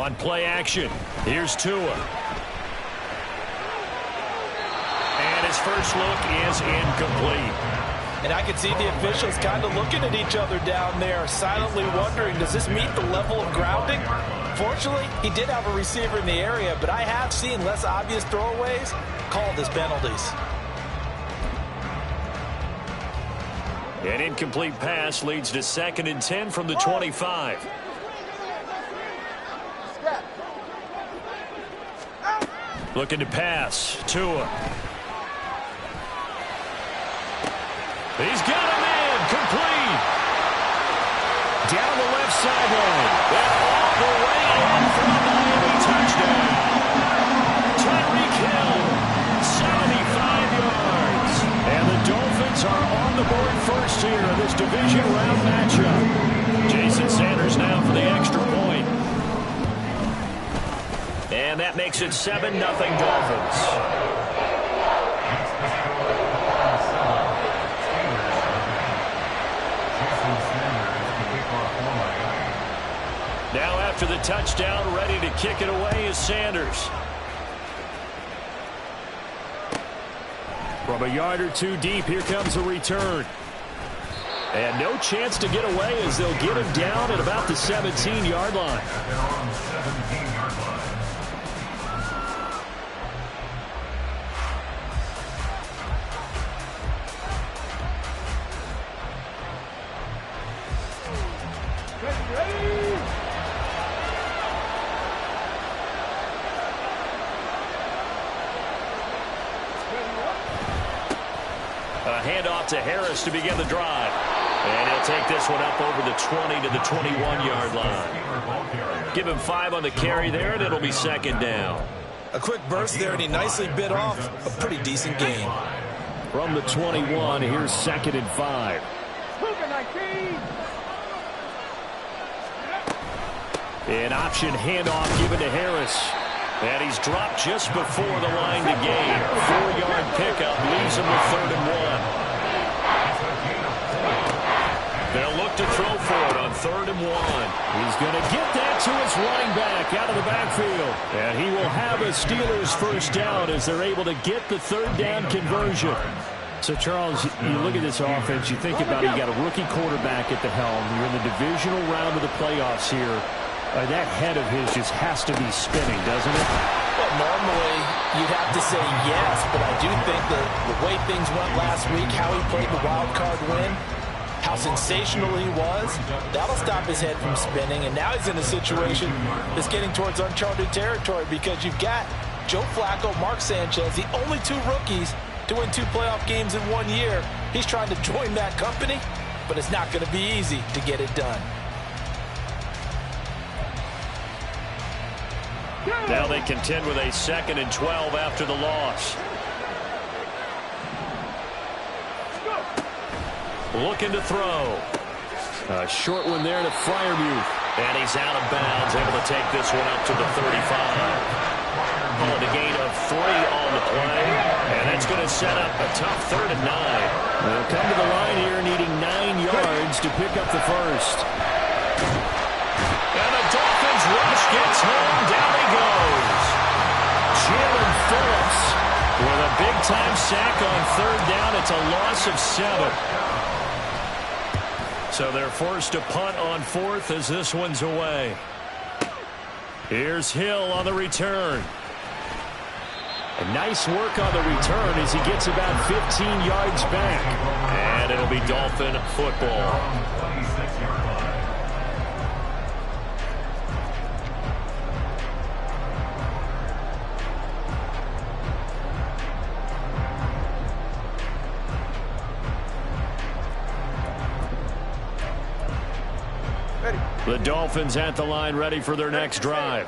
On play action, here's Tua. And his first look is incomplete. And I can see the officials kind of looking at each other down there, silently wondering, does this meet the level of grounding? Fortunately, he did have a receiver in the area, but I have seen less obvious throwaways called as penalties. An incomplete pass leads to 2nd and 10 from the 25. Looking to pass. Tua. He's got a man. Complete. Down the left sideline. And all the way in for a Miami touchdown. Tyreek Hill, 75 yards. And the Dolphins are on the board first here in this division round matchup. Jason Sanders now for the extra point. And that makes it 7-0 Dolphins. Now after the touchdown, ready to kick it away is Sanders. From a yard or two deep, here comes a return. And no chance to get away as they'll get him down at about the 17-yard line. A handoff to Harris to begin the drive. And he'll take this one up over the 20 to the 21-yard line. Give him 5 on the carry there, and it'll be 2nd down. A quick burst there, and he nicely bit off a pretty decent gain. From the 21, here's 2nd and 5. An option handoff given to Harris. And he's dropped just before the line to gain. 4-yard pickup leaves him with 3rd and 1. They'll look to throw for it on 3rd and 1. He's going to get that to his running back out of the backfield. And he will have a Steelers first down as they're able to get the 3rd down conversion. So, Charles, you look at this offense, you think about it, you got a rookie quarterback at the helm. You're in the divisional round of the playoffs here. That head of his just has to be spinning, doesn't it? Well, normally you'd have to say yes, but I do think that the way things went last week, how he played the wild card win, how sensational he was, that'll stop his head from spinning. And now he's in a situation that's getting towards uncharted territory because you've got Joe Flacco, Mark Sanchez, the only 2 rookies to win 2 playoff games in 1 year. He's trying to join that company, but it's not going to be easy to get it done. Now they contend with a 2nd and 12 after the loss. Looking to throw. A short one there to Freiermuth. And he's out of bounds, able to take this one up to the 35. Calling a gain of 3 on the play. And that's going to set up a tough 3rd and 9. They'll come to the line here needing 9 yards to pick up the first. And the Dolphins rush gets home. Down he goes. Jalen Phillips with a big-time sack on 3rd down. It's a loss of 7. So they're forced to punt on 4th as this one's away. Here's Hill on the return. And nice work on the return as he gets about 15 yards back. And it'll be Dolphin football. The Dolphins at the line ready for their next drive.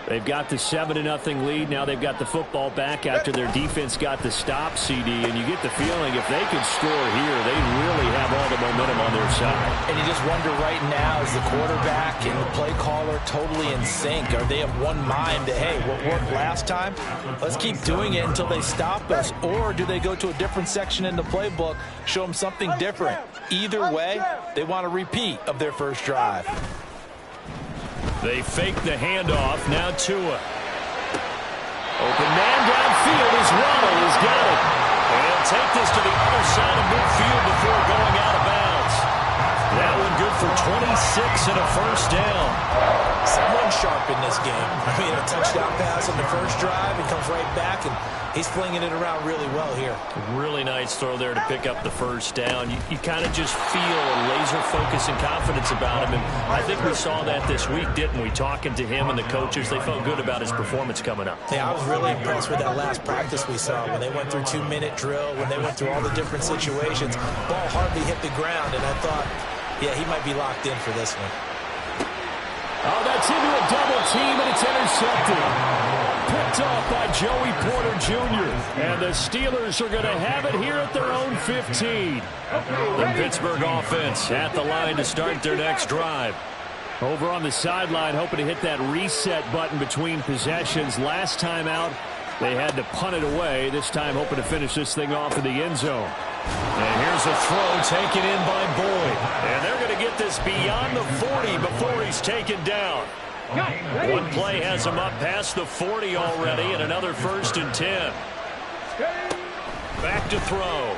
They've got the 7-0 lead. Now they've got the football back after their defense got the stop, CD. And you get the feeling if they could score here, they really have all the momentum on their side. And you just wonder right now, is the quarterback and the play caller totally in sync? Are they of one mind that, hey, what worked last time? Let's keep doing it until they stop us. Or do they go to a different section in the playbook, show them something different? Either way, they want a repeat of their first drive. They fake the handoff. Now Tua. Open man downfield as Waddle has got it. And he'll take this to the other side of midfield before going out of bounds. That one good for 26 and a first down. Someone sharp in this game. I mean, a touchdown pass on the first drive. He comes right back, and he's flinging it around really well here. Really nice throw there to pick up the first down. You kind of just feel a laser focus and confidence about him. And I think we saw that this week, didn't we? Talking to him and the coaches, they felt good about his performance coming up. Yeah, I was really impressed with that last practice we saw when they went through 2-minute drill, when they went through all the different situations. Ball hardly hit the ground, and I thought, yeah, he might be locked in for this one. Oh, that's into a double team, and it's intercepted. Picked off by Joey Porter Jr. And the Steelers are going to have it here at their own 15. The Pittsburgh offense at the line to start their next drive. Over on the sideline, hoping to hit that reset button between possessions. Last time out, they had to punt it away. This time, hoping to finish this thing off in the end zone. And here's a throw taken in by Boyd. And they're going to get this beyond the 40 before he's taken down. One play has him up past the 40 already, and another 1st and 10. Back to throw.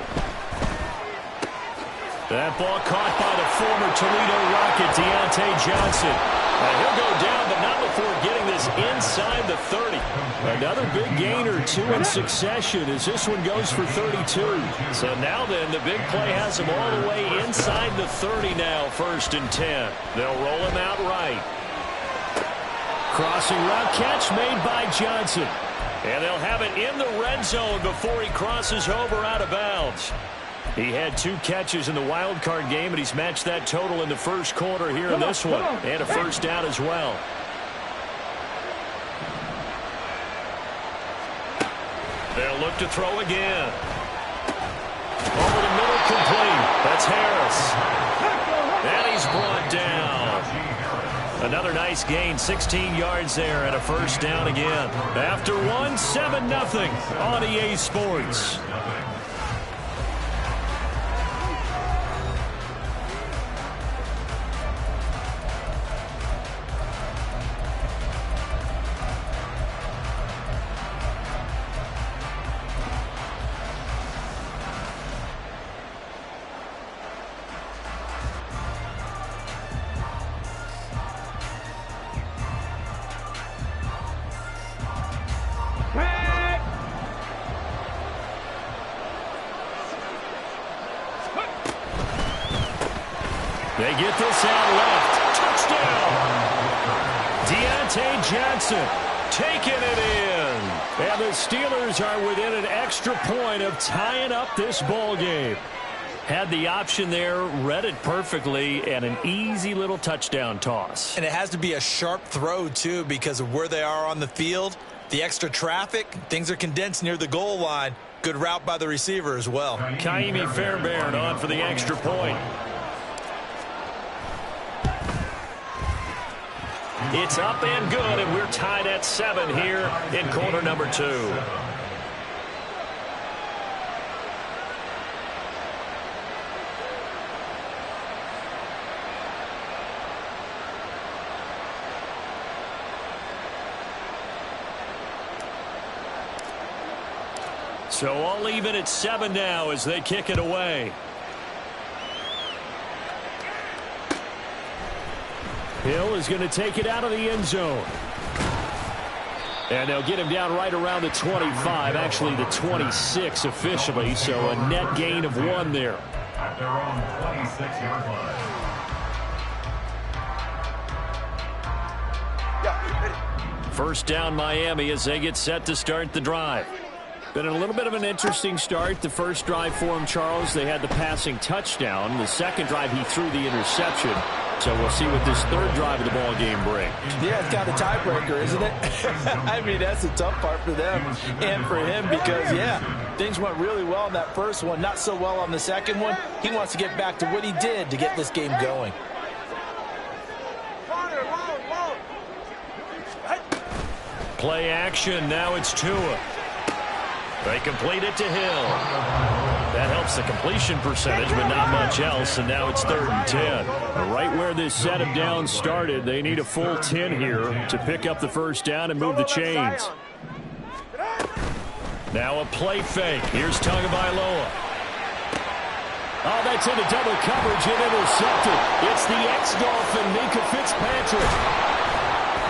That ball caught by the former Toledo Rocket, Deontay Johnson. He'll go down, but not before getting this inside the 30. Another big gainer, 2 in succession, as this one goes for 32. So now then, the big play has him all the way inside the 30 now, 1st and 10. They'll roll him out right. Crossing route catch made by Johnson. And they'll have it in the red zone before he crosses over out of bounds. He had 2 catches in the wild card game, and he's matched that total in the first quarter here in this one. And a first down as well. They'll look to throw again. Over the middle, complete. That's Harris. And he's brought down. Another nice gain, 16 yards there, and a first down again. After one, 7-0 on EA Sports. They get this out left. Touchdown! Deontay Johnson taking it in. And the Steelers are within an extra point of tying up this ball game. Had the option there, read it perfectly, and an easy little touchdown toss. And it has to be a sharp throw, too, because of where they are on the field. The extra traffic, things are condensed near the goal line. Good route by the receiver as well. Kaimi Fairbairn on for the extra point. It's up and good, and we're tied at 7 here in quarter number 2. So all even at 7 now as they kick it away. Hill is going to take it out of the end zone. And they'll get him down right around the 25, actually the 26 officially, so a net gain of 1 there. At their own 26-yard line. First down Miami as they get set to start the drive. Been a little bit of an interesting start. The first drive for him, Charles, they had the passing touchdown. The second drive, he threw the interception. So we'll see what this third drive of the ball game brings. Yeah, it's kind of a tiebreaker, isn't it? I mean, that's the tough part for them and for him because, yeah, things went really well in that first one, not so well on the second one. He wants to get back to what he did to get this game going. Play action. Now it's Tua. They complete it to Hill. That helps the completion percentage, but not much else, and now it's 3rd and 10. Right where this set of downs started, they need a full 10 here to pick up the first down and move the chains. Now a play fake. Here's Tagovailoa. Oh, that's into double coverage and intercepted. It's the ex-Dolphin, Minka Fitzpatrick.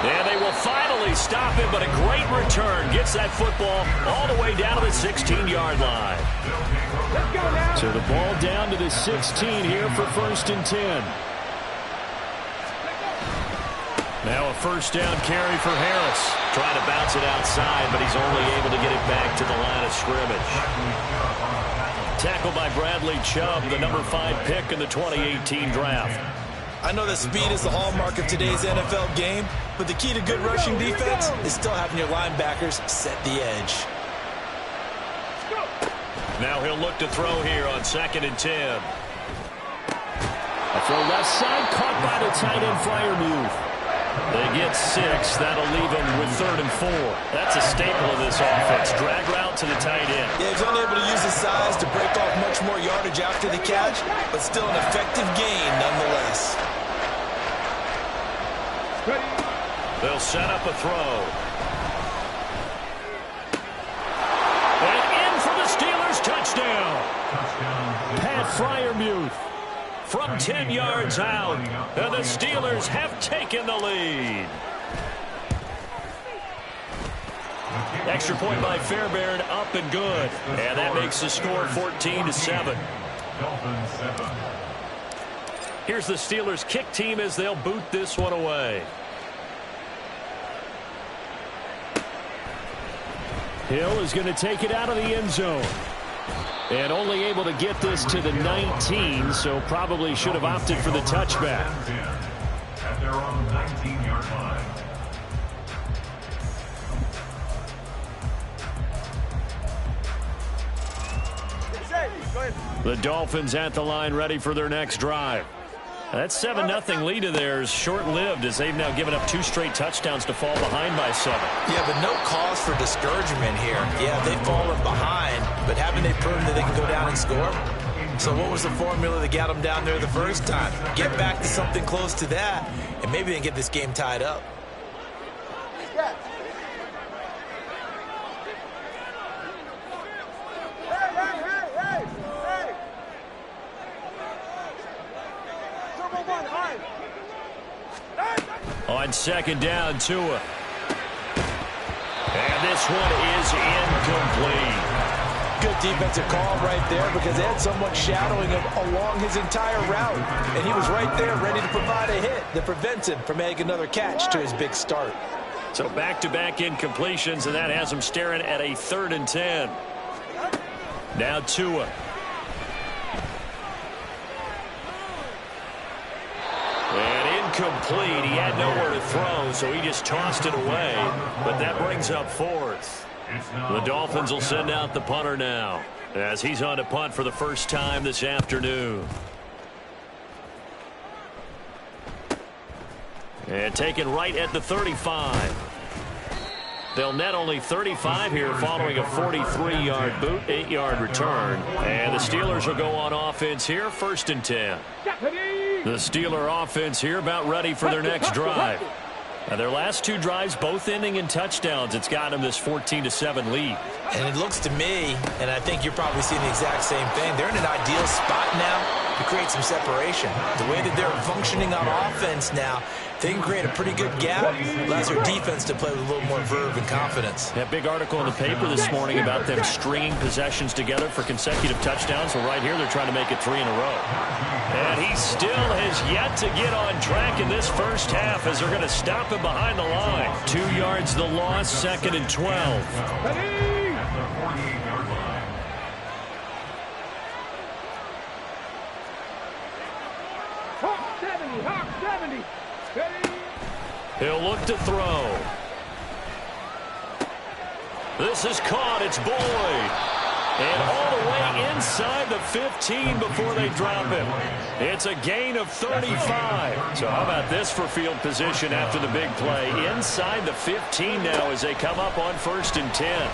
And they will finally stop him, but a great return gets that football all the way down to the 16-yard line. So the ball down to the 16 here for 1st and 10. Now a first down carry for Harris. Trying to bounce it outside, but he's only able to get it back to the line of scrimmage. Tackled by Bradley Chubb, the number 5 pick in the 2018 draft. I know that speed is the hallmark of today's NFL game, but the key to good rushing defense is still having your linebackers set the edge. Now he'll look to throw here on 2nd and 10. A throw left side, caught by the tight end Freiermuth. They get 6. That'll leave him with 3rd and 4. That's a staple of this offense. Drag route to the tight end. Yeah, he's unable to use his size to break off much more yardage after the catch, but still an effective gain nonetheless. They'll set up a throw. And in for the Steelers, touchdown. Pat Freiermuth. From 10 yards out, and the Steelers have taken the lead. Extra point by Fairbairn, up and good. And that makes the score 14-7. Here's the Steelers kick team as they'll boot this one away. Hill is going to take it out of the end zone. And only able to get this to the 19, so probably should have opted for the touchback. At their own 19-yard line. The Dolphins at the line, ready for their next drive. That 7-0 lead of theirs short-lived as they've now given up 2 straight touchdowns to fall behind by 7. Yeah, but no cause for discouragement here. Yeah, they've fallen behind, but haven't they proven that they can go down and score? So what was the formula that got them down there the first time? Get back to something close to that, and maybe they can get this game tied up. On 2nd down, Tua. And this one is incomplete. Good defensive call right there because they had someone shadowing him along his entire route. And he was right there ready to provide a hit that prevents him from making another catch to his big start. So back-to-back incompletions, and that has him staring at a 3rd and 10. Now Tua. Complete. He had nowhere to throw, so he just tossed it away. But that brings up 4th. The Dolphins will send out the punter now as he's on to punt for the first time this afternoon. And taken right at the 35. They'll net only 35 here following a 43-yard boot, 8-yard return. And the Steelers will go on offense here, 1st and 10. The Steeler offense here about ready for their next drive. Now their last 2 drives both ending in touchdowns. It's got them this 14-7 lead. And it looks to me, and I think you're probably seeing the exact same thing, they're in an ideal spot now to create some separation. The way that they're functioning on offense now, they can create a pretty good gap. Allows their defense to play with a little more verve and confidence. That big article in the paper this morning about them stringing possessions together for consecutive touchdowns. Well, right here they're trying to make it 3 in a row. And he still has yet to get on track in this first half as they're going to stop him behind the line. 2 yards the loss, 2nd and 12. He'll look to throw. This is caught. It's Boyd. And all the way inside the 15 before they drop him. It's a gain of 35. So how about this for field position after the big play? Inside the 15 now as they come up on 1st and 10.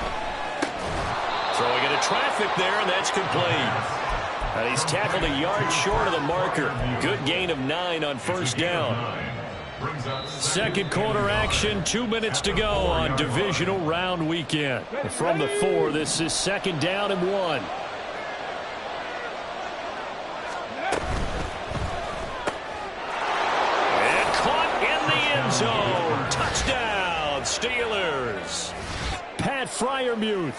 Throwing into traffic there, and that's complete. And he's tackled a yard short of the marker. Good gain of 9 on first down. Second quarter action, 2 minutes to go on divisional round weekend. From the 4, this is second down and 1. And caught in the end zone. Touchdown, Steelers. Pat Freiermuth,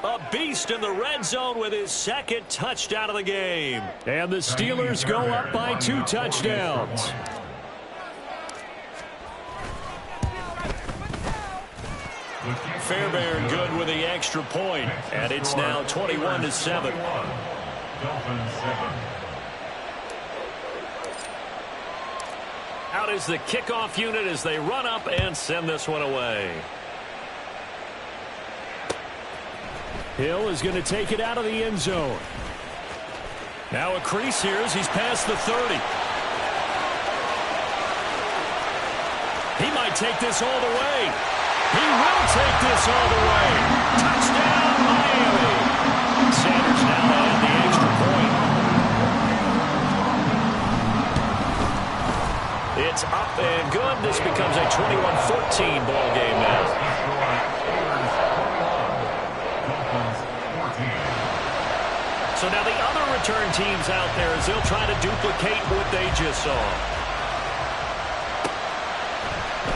a beast in the red zone with his second touchdown of the game. And the Steelers go up by 2 touchdowns. Fairbairn good with the extra point, and it's now 21-7. Out is the kickoff unit as they run up and send this one away. Hill is going to take it out of the end zone. Now a crease here as he's past the 30. He might take this all the way. He will take this all the way. Touchdown, Miami. Sanders now at the extra point. It's up and good. This becomes a 21-14 ball game now. So now the other return teams out there as they'll try to duplicate what they just saw.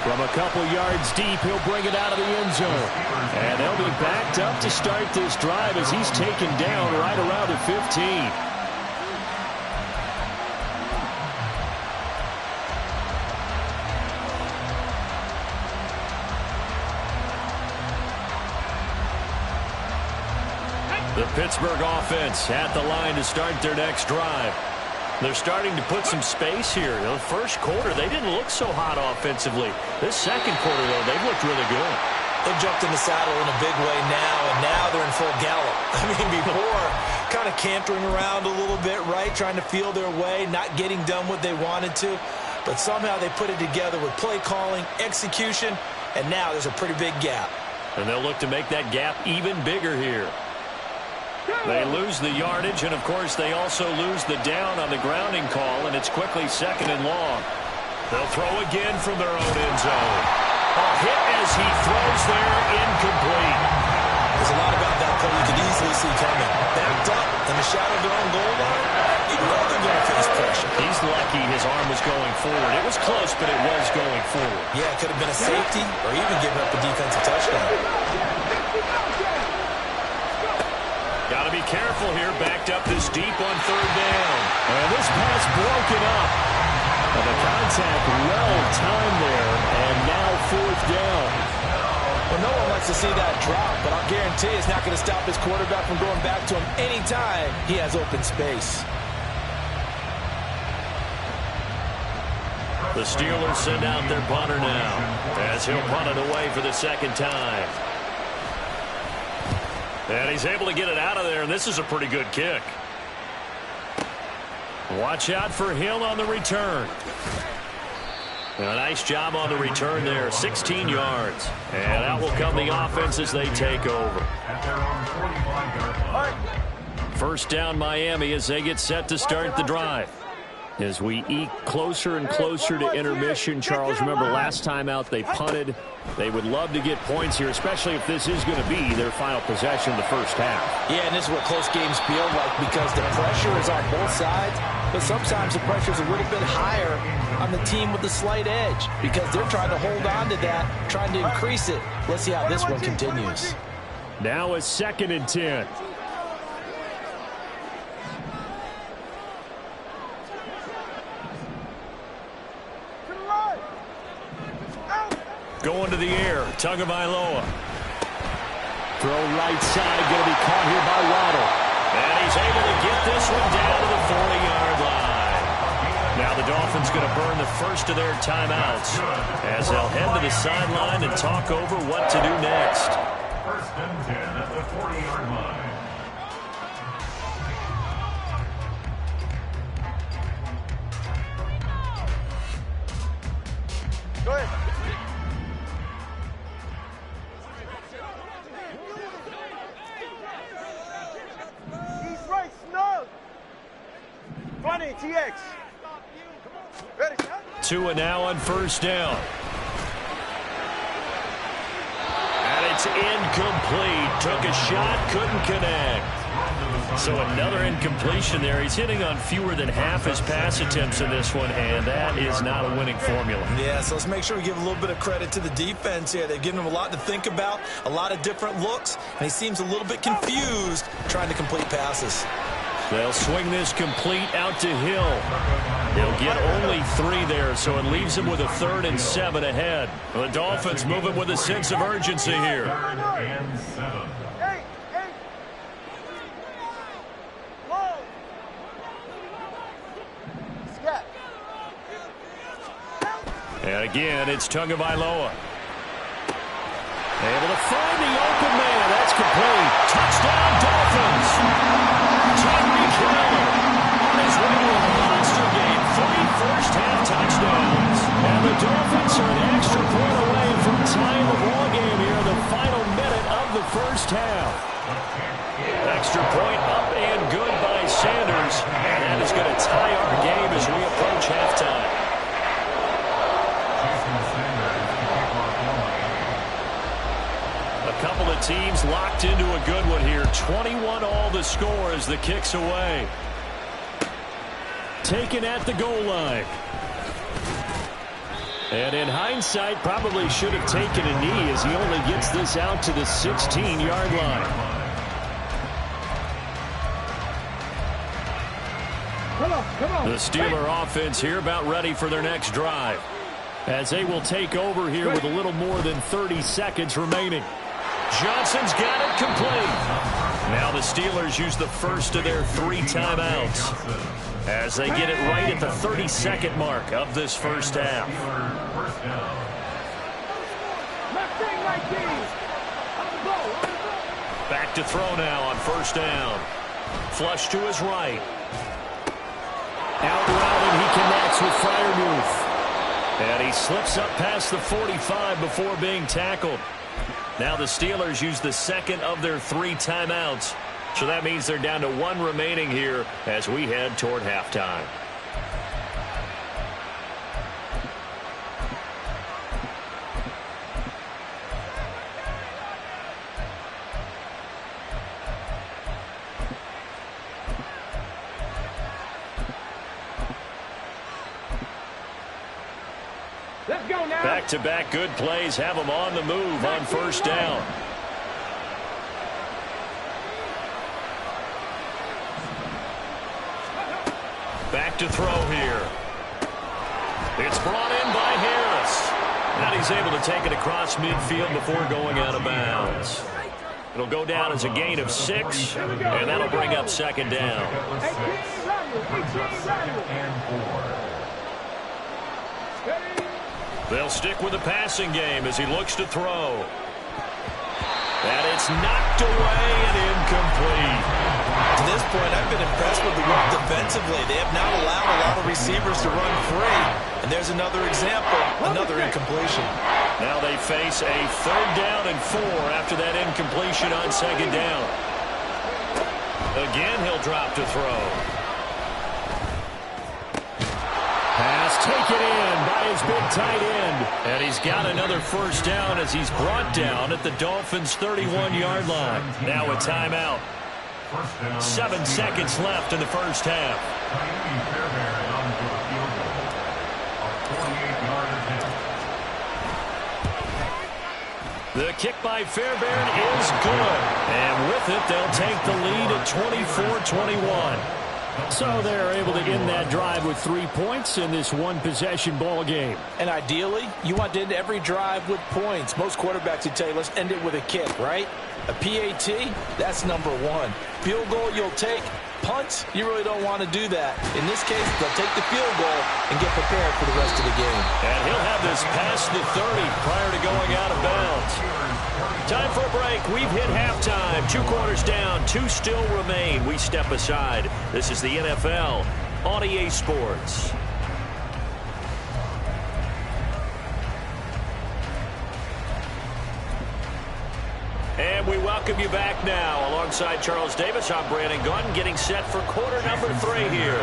From a couple yards deep, he'll bring it out of the end zone. And they'll be backed up to start this drive as he's taken down right around the 15. The Pittsburgh offense at the line to start their next drive. They're starting to put some space here. The first quarter, they didn't look so hot offensively. This second quarter, though, they've looked really good. They've jumped in the saddle in a big way now, and now they're in full gallop. I mean, before, kind of cantering around a little bit, right, trying to feel their way, not getting done what they wanted to. But somehow they put it together with play calling, execution, and now there's a pretty big gap. And they'll look to make that gap even bigger here. They lose the yardage, and, of course, they also lose the down on the grounding call, and it's quickly second and long. They'll throw again from their own end zone. A hit as he throws there, incomplete. There's a lot about that play you could easily see coming. Backed up in the shadow of their own goal line, you know they're going to face pressure. He's lucky his arm was going forward. It was close, but it was going forward. Yeah, it could have been a safety or even giving up a defensive touchdown. Got to be careful here, backed up this deep on third down. And this pass broken up. And the contact well timed there, and now fourth down. Well, no one likes to see that drop, but I'll guarantee it's not going to stop his quarterback from going back to him anytime he has open space. The Steelers send out their punter now as he'll punt it away for the second time. And he's able to get it out of there, and this is a pretty good kick. Watch out for Hill on the return. And a nice job on the return there, 16 yards. And out will come the offense as they take over. First down Miami as they get set to start the drive. As we eke closer and closer to intermission, Charles, remember last time out they punted. They would love to get points here, especially if this is going to be their final possession of the first half. Yeah, and this is what close games feel like because the pressure is on both sides, but sometimes the pressure is a little bit higher on the team with the slight edge because they're trying to hold on to that, trying to increase it. Let's see how this one continues. Now a 2nd and 10. Going to the air, Tagovailoa. Throw right side, going to be caught here by Waddle. And he's able to get this one down to the 40-yard line. Now the Dolphins going to burn the first of their timeouts as they'll head to the sideline and talk over what to do next. First and 10 at the 40-yard line. Go ahead. TX. Ready? 2 and now on first down. And it's incomplete. Took a shot, couldn't connect. So another incompletion there. He's hitting on fewer than half his pass attempts in this one, and that is not a winning formula. Yeah, so let's make sure we give a little bit of credit to the defense here. They've given him a lot to think about, a lot of different looks, and he seems a little bit confused trying to complete passes. They'll swing this complete out to Hill. He'll get only 3 there, so it leaves him with a 3rd and 7 ahead. The Dolphins moving with a sense of urgency here. 3rd and 7. And again, it's Tagovailoa. Able to find the open man. That's complete. Touchdown, Dolphins. Tyreek Hill on his way to a monster game. 3 first-half touchdowns. And the Dolphins are an extra point away from tying the ball game here in the final minute of the first half. Extra point up and good by Sanders. And that is going to tie our game as we approach halftime. Couple of teams locked into a good one here. 21 all the score as the kick's away. Taken at the goal line. And in hindsight, probably should have taken a knee as he only gets this out to the 16-yard line. Come on. The Steeler offense here about ready for their next drive, as they will take over here with a little more than 30 seconds remaining. Johnson's got it complete. Now the Steelers use the first of their 3 timeouts as they get it right at the 30-second mark of this first half. Back to throw now on first down. Flush to his right. Out route, and he connects with Freiermuth. And he slips up past the 45 before being tackled. Now the Steelers use the second of their 3 timeouts. So that means they're down to 1 remaining here as we head toward halftime. Let's go now. Back-to-back good plays have them on the move on first down. Back to throw here. It's brought in by Harris. And he's able to take it across midfield before going out of bounds. It'll go down as a gain of 6, and that'll bring up second down. They'll stick with the passing game as he looks to throw. And it's knocked away and incomplete. To this point, I've been impressed with the work defensively. They have not allowed a lot of receivers to run free. And there's another example, another incompletion. Now they face a 3rd down and 4 after that incompletion on second down. Again, he'll drop to throw. Pass taken in by his big tight end. And he's got another first down as he's brought down at the Dolphins' 31-yard line. Now a timeout. 7 seconds left in the first half. The kick by Fairbairn is good. And with it, they'll take the lead at 24-21. So they're able to end that drive with 3 points in this one-possession ball game. And ideally, you want to end every drive with points. Most quarterbacks would tell you, let's end it with a kick, right? A PAT, that's number 1. Field goal you'll take. Punts, you really don't want to do that. In this case, they'll take the field goal and get prepared for the rest of the game. And he'll have this past the 30 prior to going out of bounds. Time for a break. We've hit halftime. 2 quarters down. 2 still remain. We step aside. This is the NFL on EA Sports. And And we welcome you back now. Alongside Charles Davis, I'm Brandon Gunn, getting set for quarter number 3 here.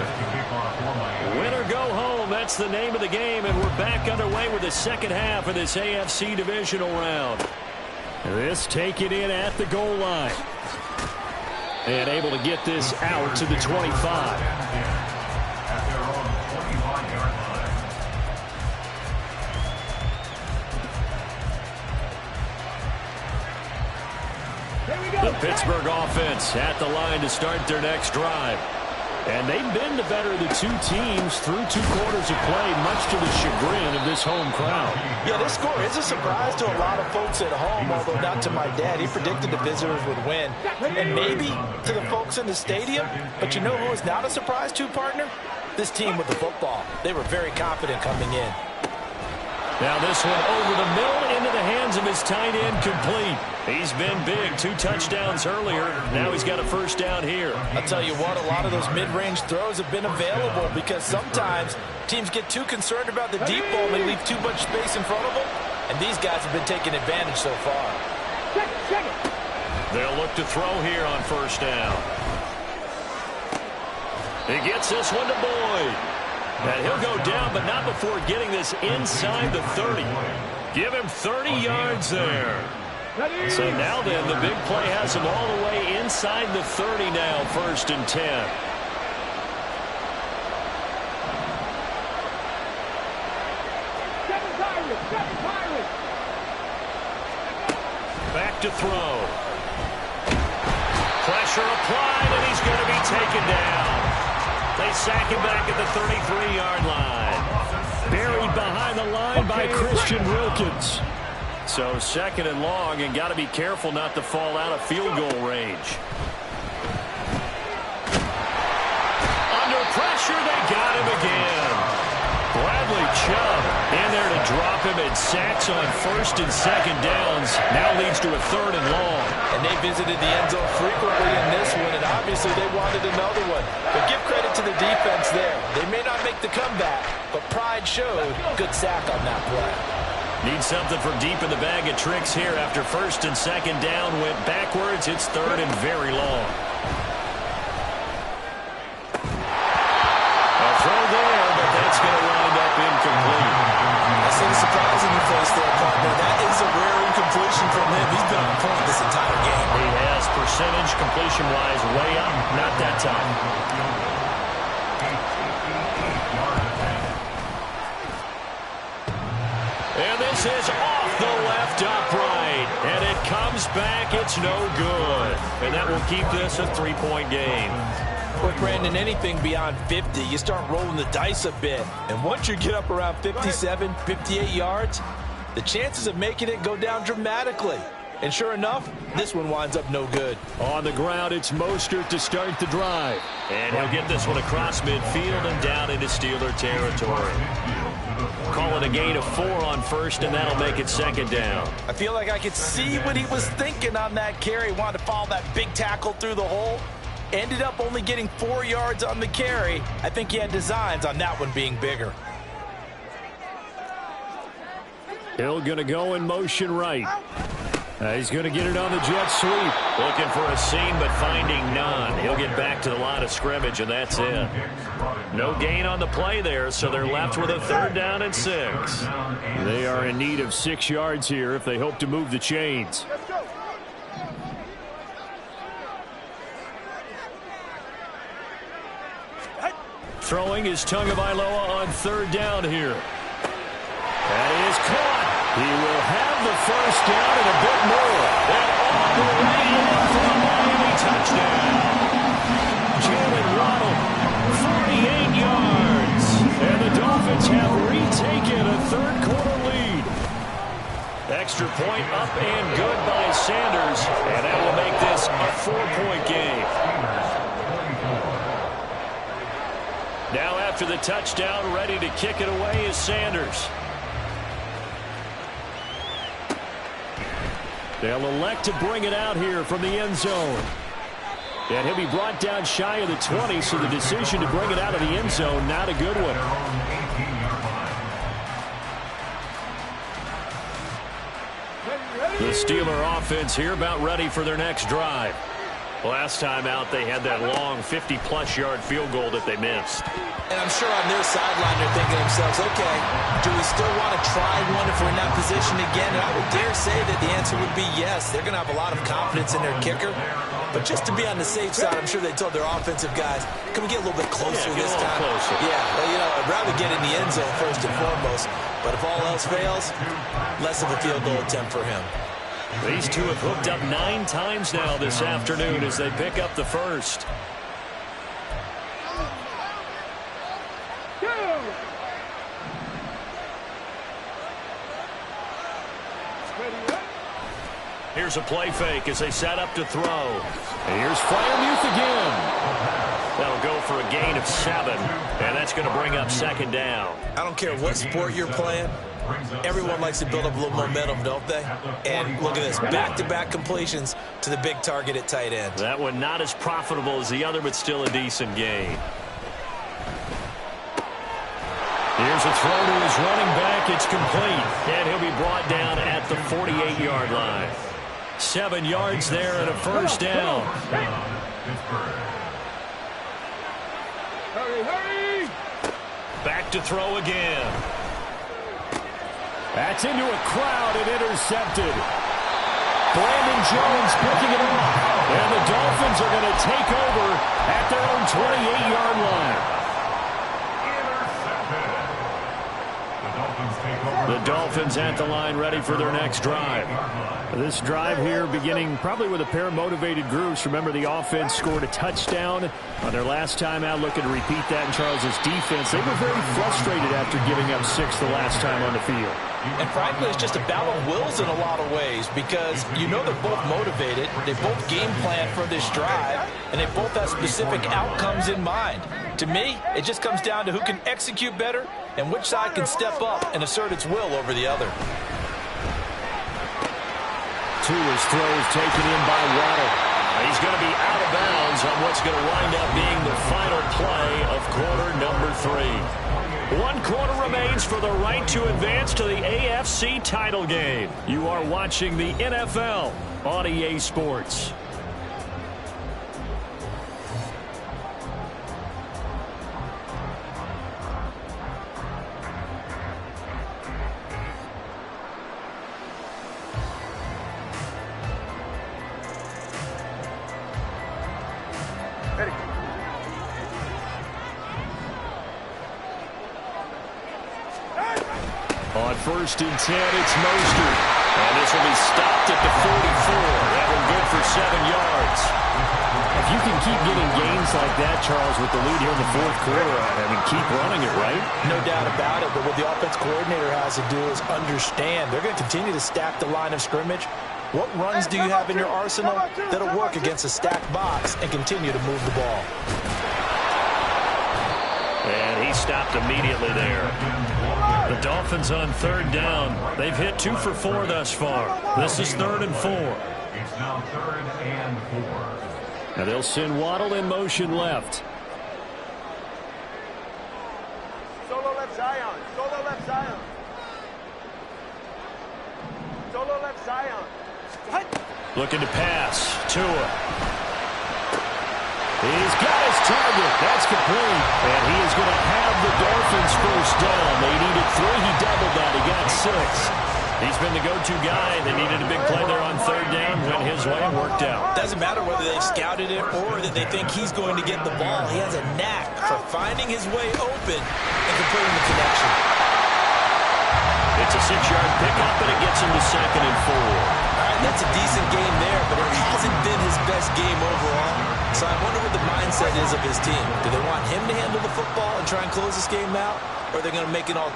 Win or go home, that's the name of the game, and we're back underway with the second half of this AFC divisional round. This taken in at the goal line. And able to get this out to the 25. The Pittsburgh offense at the line to start their next drive. And they've been the better of the two teams through 2 quarters of play, much to the chagrin of this home crowd. Yeah, this score is a surprise to a lot of folks at home, although not to my dad. He predicted the visitors would win. And maybe to the folks in the stadium. But you know who is not a surprise to, partner? This team with the football. They were very confident coming in. Now this one over the middle into the hands of his tight end, complete. He's been big, 2 touchdowns earlier. Now he's got a first down here. I'll tell you what, a lot of those mid-range throws have been available because sometimes teams get too concerned about the deep ball and they leave too much space in front of them. And these guys have been taking advantage so far. Check it. They'll look to throw here on first down. He gets this one to Boyd. And he'll go down, but not before getting this inside the 30. Give him 30 yards there. So now then, the big play has him all the way inside the 30 now, 1st and 10. Back to throw. Pressure applied, and he's going to be taken down. They sack him back at the 33-yard line. Buried behind the line by Christian Wilkins. So 2nd and long, and got to be careful not to fall out of field goal range. Under pressure, they got him again. Bradley Chubb in there to drop him, and sacks on 1st and 2nd downs. Now leads to a 3rd and long. And they visited the end zone frequently in this one, and obviously they wanted another one. But give credit to the defense there. They may not make the comeback, but pride showed. Good sack on that play. Need something from deep in the bag of tricks here after 1st and 2nd down. Went backwards. It's 3rd and very long. A throw there, but that's going to wind up incomplete. I see the surprise in your face there, partner. That is a rare incompletion from him. He's been on point this entire game. He has percentage completion-wise way up. Not that time. And this is off the left upright. And it comes back. It's no good. And that will keep this a 3-point game. With Brandon, anything beyond 50, you start rolling the dice a bit. And once you get up around 57, 58 yards, the chances of making it go down dramatically. And sure enough, this one winds up no good. On the ground, it's Mostert to start the drive. And he'll get this one across midfield and down into Steeler territory. Call it a gain of 4 on 1st, and that'll make it 2nd down. I feel like I could see what he was thinking on that carry. Wanted to follow that big tackle through the hole. Ended up only getting 4 yards on the carry. I think he had designs on that one being bigger. Hill going to go in motion right. He's going to get it on the jet sweep. Looking for a seam, but finding none. He'll get back to the line of scrimmage, and that's it. No gain on the play there, so they're left with a 3rd down and 6. They are in need of 6 yards here if they hope to move the chains. Throwing is Tagovailoa on 3rd down here. That is caught. He will have the first down and a bit more. And all the way in for a Miami touchdown. Jalen Waddle, 48 yards. And the Dolphins have retaken a 3rd quarter lead. Extra point up and good by Sanders. And that will make this a 4-point game. Now after the touchdown, ready to kick it away is Sanders. They'll elect to bring it out here from the end zone. And he'll be brought down shy of the 20, so the decision to bring it out of the end zone, not a good one. The Steeler offense here about ready for their next drive. Last time out, they had that long 50-plus yard field goal that they missed. And I'm sure on their sideline they're thinking to themselves, okay, do we still want to try one if we're in that position again? And I would dare say that the answer would be yes. They're going to have a lot of confidence in their kicker. But just to be on the safe side, I'm sure they told their offensive guys, can we get a little bit closer this time? Closer. Yeah, well, you know, I'd rather get in the end zone first and foremost. But if all else fails, less of a field goal attempt for him. These two have hooked up 9 times now this afternoon as they pick up the first. Here's a play fake as they set up to throw. And here's Freiermuth again. That'll go for a gain of 7, and that's going to bring up second down. I don't care what sport you're playing. Everyone likes to build up a little momentum, don't they? And look at this, back-to-back completions to the big target at tight end. That one not as profitable as the other, but still a decent gain. Here's a throw to his running back. It's complete, and he'll be brought down at the 48-yard line. 7 yards there and a first down. Hurry, hurry! Back to throw again. That's into a crowd and intercepted. Brandon Jones picking it off. And the Dolphins are going to take over at their own 28-yard line. The Dolphins at the line ready for their next drive. This drive here beginning probably with a pair of motivated groups. Remember, the offense scored a touchdown on their last time out. Looking to repeat that in Charles's defense. They were very frustrated after giving up 6 the last time on the field. And frankly, it's just a battle of wills in a lot of ways because you know they're both motivated. They both game plan for this drive, and they both have specific outcomes in mind. To me, it just comes down to who can execute better and which side can step up and assert its will over the other. Tua's throws taken in by Waddle. He's going to be out of bounds on what's going to wind up being the final play of quarter number 3. 1 quarter remains for the right to advance to the AFC title game. You are watching the NFL on EA Sports. On 1st and 10, it's Mostert. And this will be stopped at the 44. That one good for 7 yards. If you can keep getting gains like that, Charles, with the lead here in the 4th quarter, I mean, keep running it, right? No doubt about it, but what the offense coordinator has to do is understand. They're going to continue to stack the line of scrimmage. What runs do you have in your arsenal that'll work against a stacked box and continue to move the ball? And he stopped immediately there. The Dolphins on 3rd down. They've hit 2 for 4 thus far. This is 3rd and 4. It's now 3rd and 4. Now they'll send Waddle in motion left. Solo left Zion. Solo left Zion. Solo left Zion. Looking to pass. Tua. He's got his target. That's complete. And he is going to have the Dolphins first down. They needed 3. He doubled that. He got 6. He's been the go-to guy. They needed a big play there on 3rd down. Went his way and worked out. Doesn't matter whether they've scouted it or that they think he's going to get the ball. He has a knack for finding his way open and completing the connection. It's a 6-yard pickup, and it gets him to 2nd and 4. All right, that's a decent game there, but it hasn't been his best game overall. So I wonder what the mindset is of his team. Do they want him to handle the football and try and close this game out, or are they going to make it all